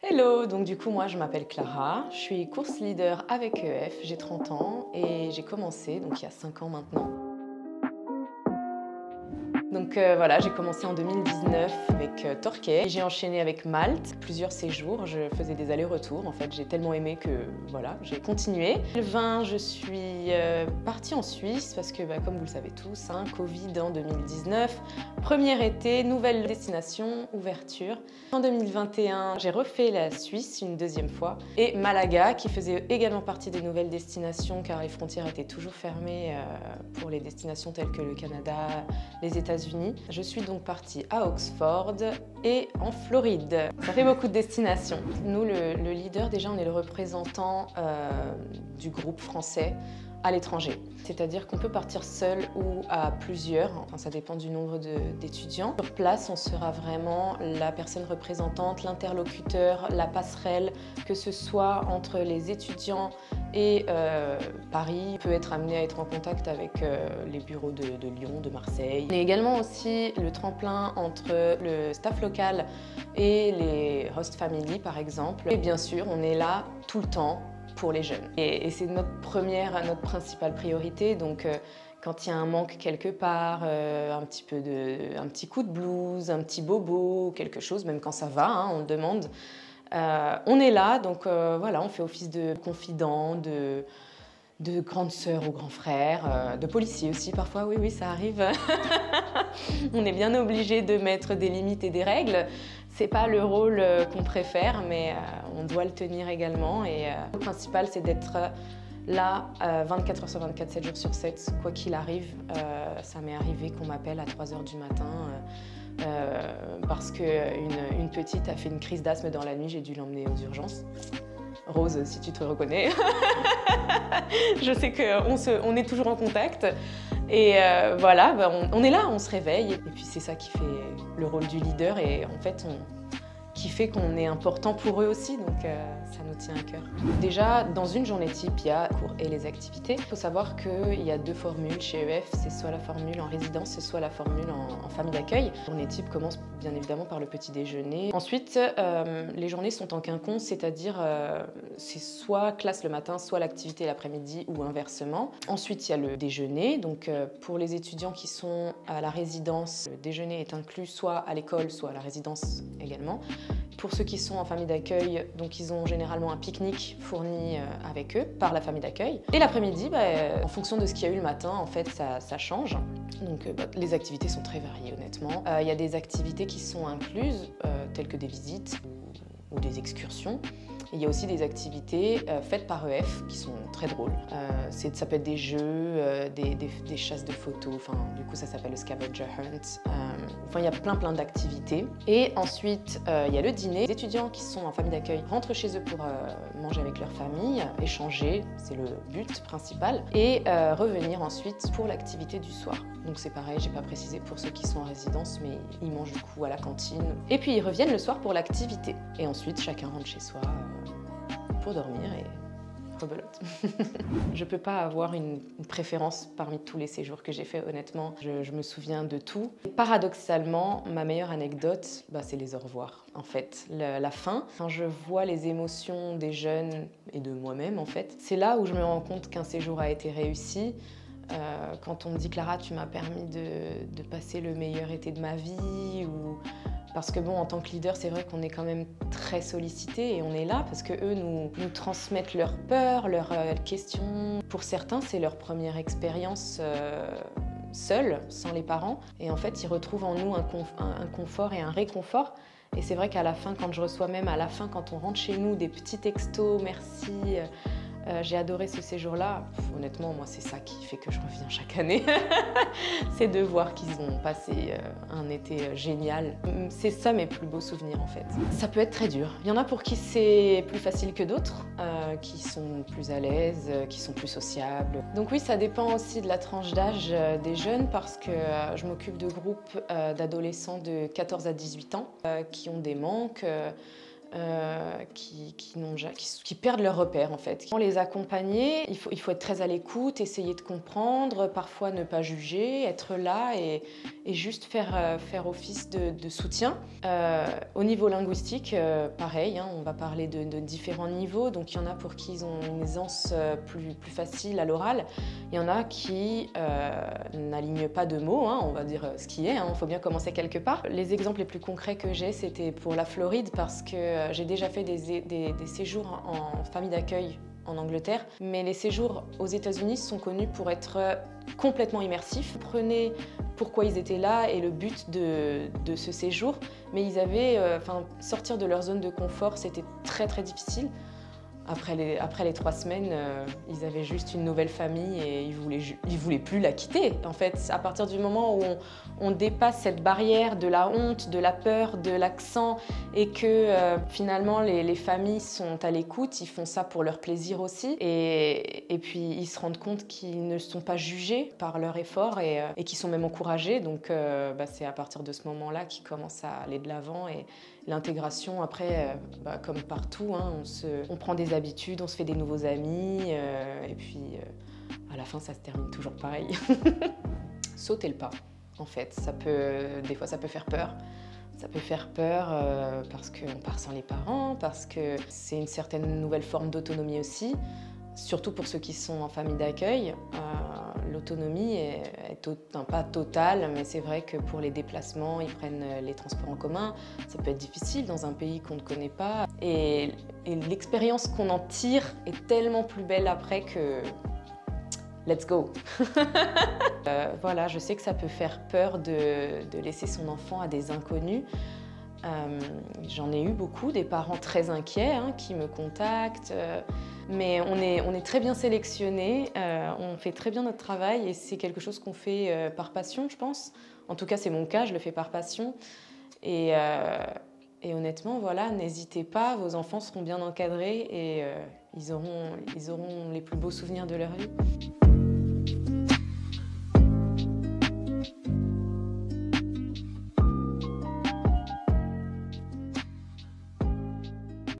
Hello, donc du coup moi je m'appelle Clara, je suis course leader avec EF, j'ai 30 ans et j'ai commencé donc il y a 5 ans maintenant. Donc voilà, j'ai commencé en 2019 avec Torquay. J'ai enchaîné avec Malte, plusieurs séjours, je faisais des allers-retours. En fait, j'ai tellement aimé que voilà, j'ai continué. En 2020, je suis partie en Suisse parce que, comme vous le savez tous, Covid en 2019. Premier été, nouvelle destination, ouverture. En 2021, j'ai refait la Suisse une deuxième fois et Malaga qui faisait également partie des nouvelles destinations car les frontières étaient toujours fermées pour les destinations telles que le Canada, les États-Unis. Je suis donc partie à Oxford et en Floride. Ça fait beaucoup de destinations. Nous, le leader, déjà, on est le représentant du groupe français à l'étranger. C'est-à-dire qu'on peut partir seul ou à plusieurs, enfin ça dépend du nombre d'étudiants. Sur place, on sera vraiment la personne représentante, l'interlocuteur, la passerelle, que ce soit entre les étudiants et Paris, peut être amené à être en contact avec les bureaux de Lyon, de Marseille. On est également aussi le tremplin entre le staff local et les host family par exemple. Et bien sûr, on est là tout le temps pour les jeunes. Et c'est notre principale priorité. Donc quand il y a un manque quelque part, un petit coup de blues, un petit bobo, quelque chose, même quand ça va, on le demande, on est là. Donc voilà, on fait office de confident, de grande sœur ou grand frère, de policier aussi parfois, oui, ça arrive. On est bien obligé de mettre des limites et des règles. C'est pas le rôle qu'on préfère, mais on doit le tenir également. Et le principal, c'est d'être là 24 heures sur 24, 7 jours sur 7, quoi qu'il arrive. Ça m'est arrivé qu'on m'appelle à 3 heures du matin parce qu'une petite a fait une crise d'asthme dans la nuit, j'ai dû l'emmener aux urgences. Rose, si tu te reconnais. Je sais qu'on est toujours en contact. Et voilà, on est là, on se réveille. Et puis c'est ça qui fait le rôle du leader et en fait, qui fait qu'on est important pour eux aussi, donc ça nous tient à cœur. Déjà, dans une journée type, il y a les cours et les activités. Il faut savoir qu'il y a deux formules chez EF, c'est soit la formule en résidence, soit la formule en famille d'accueil. La journée type commence bien évidemment par le petit déjeuner. Ensuite, les journées sont en quinconce, c'est-à-dire c'est soit classe le matin, soit l'activité l'après-midi ou inversement. Ensuite, il y a le déjeuner. Donc pour les étudiants qui sont à la résidence, le déjeuner est inclus soit à l'école, soit à la résidence également. Pour ceux qui sont en famille d'accueil, donc ils ont généralement un pique-nique fourni avec eux par la famille d'accueil. Et l'après-midi, en fonction de ce qu'il y a eu le matin, en fait, ça change. Donc les activités sont très variées, honnêtement. Il y a des activités qui sont incluses, telles que des visites ou des excursions. Il y a aussi des activités faites par EF qui sont très drôles. Ça peut être des jeux, des chasses de photos, du coup ça s'appelle le scavenger hunt. Il y a plein d'activités. Et ensuite, il y a le dîner. Les étudiants qui sont en famille d'accueil rentrent chez eux pour manger avec leur famille, échanger, c'est le but principal, et revenir ensuite pour l'activité du soir. Donc c'est pareil, j'ai pas précisé pour ceux qui sont en résidence, mais ils mangent du coup à la cantine. Et puis ils reviennent le soir pour l'activité. Et ensuite, chacun rentre chez soi pour dormir et rebelote. Je peux pas avoir une préférence parmi tous les séjours que j'ai fait, honnêtement. Je me souviens de tout. Et paradoxalement, ma meilleure anecdote, c'est les au revoir. En fait, la fin, quand je vois les émotions des jeunes et de moi-même, en fait, c'est là où je me rends compte qu'un séjour a été réussi. Quand on me dit « Clara, tu m'as permis de passer le meilleur été de ma vie » ou... Parce que en tant que leader, c'est vrai qu'on est quand même très sollicité et on est là parce qu'eux nous transmettent leurs peurs, leurs questions. Pour certains, c'est leur première expérience seule, sans les parents. Et en fait, ils retrouvent en nous un confort et un réconfort. Et c'est vrai qu'à la fin, quand je reçois même à la fin, quand on rentre chez nous, des petits textos, merci, j'ai adoré ce séjour-là. Honnêtement, moi, c'est ça qui fait que je reviens chaque année. C'est de voir qu'ils ont passé un été génial. C'est ça mes plus beaux souvenirs, en fait. Ça peut être très dur. Il y en a pour qui c'est plus facile que d'autres, qui sont plus à l'aise, qui sont plus sociables. Donc oui, ça dépend aussi de la tranche d'âge des jeunes parce que je m'occupe de groupes d'adolescents de 14 à 18 ans qui ont des manques, qui perdent leur repère en fait. Pour les accompagner, il faut être très à l'écoute, essayer de comprendre, parfois ne pas juger, être là et juste faire office de soutien. Au niveau linguistique, pareil, hein, on va parler de différents niveaux. Donc il y en a pour qui ils ont une aisance plus facile à l'oral. Il y en a qui n'alignent pas de mots, hein, on va dire ce qui est, il faut bien commencer quelque part. Les exemples les plus concrets que j'ai, c'était pour la Floride parce que j'ai déjà fait des séjours en famille d'accueil en Angleterre, mais les séjours aux États-Unis sont connus pour être complètement immersifs. Prenez pourquoi ils étaient là et le but de ce séjour, mais ils avaient, sortir de leur zone de confort, c'était très très difficile. Après les 3 semaines, ils avaient juste une nouvelle famille et ils voulaient plus la quitter. En fait, à partir du moment où on dépasse cette barrière de la honte, de la peur, de l'accent et que finalement les familles sont à l'écoute, ils font ça pour leur plaisir aussi. Et puis ils se rendent compte qu'ils ne sont pas jugés par leur effort et qu'ils sont même encouragés. Donc c'est à partir de ce moment-là qu'ils commencent à aller de l'avant. Et l'intégration, après, comme partout, hein, on prend des habitudes, on se fait des nouveaux amis, et puis à la fin, ça se termine toujours pareil. Sauter le pas, en fait. Des fois, ça peut faire peur. Ça peut faire peur parce qu'on part sans les parents, parce que c'est une certaine nouvelle forme d'autonomie aussi. Surtout pour ceux qui sont en famille d'accueil, l'autonomie est pas totale, mais c'est vrai que pour les déplacements, ils prennent les transports en commun. Ça peut être difficile dans un pays qu'on ne connaît pas. Et l'expérience qu'on en tire est tellement plus belle après que... Let's go. Voilà, je sais que ça peut faire peur de laisser son enfant à des inconnus. J'en ai eu beaucoup, des parents très inquiets qui me contactent. Mais on est très bien sélectionnés, on fait très bien notre travail et c'est quelque chose qu'on fait par passion, je pense. En tout cas, c'est mon cas, je le fais par passion. Et honnêtement, voilà, n'hésitez pas, vos enfants seront bien encadrés et ils auront les plus beaux souvenirs de leur vie.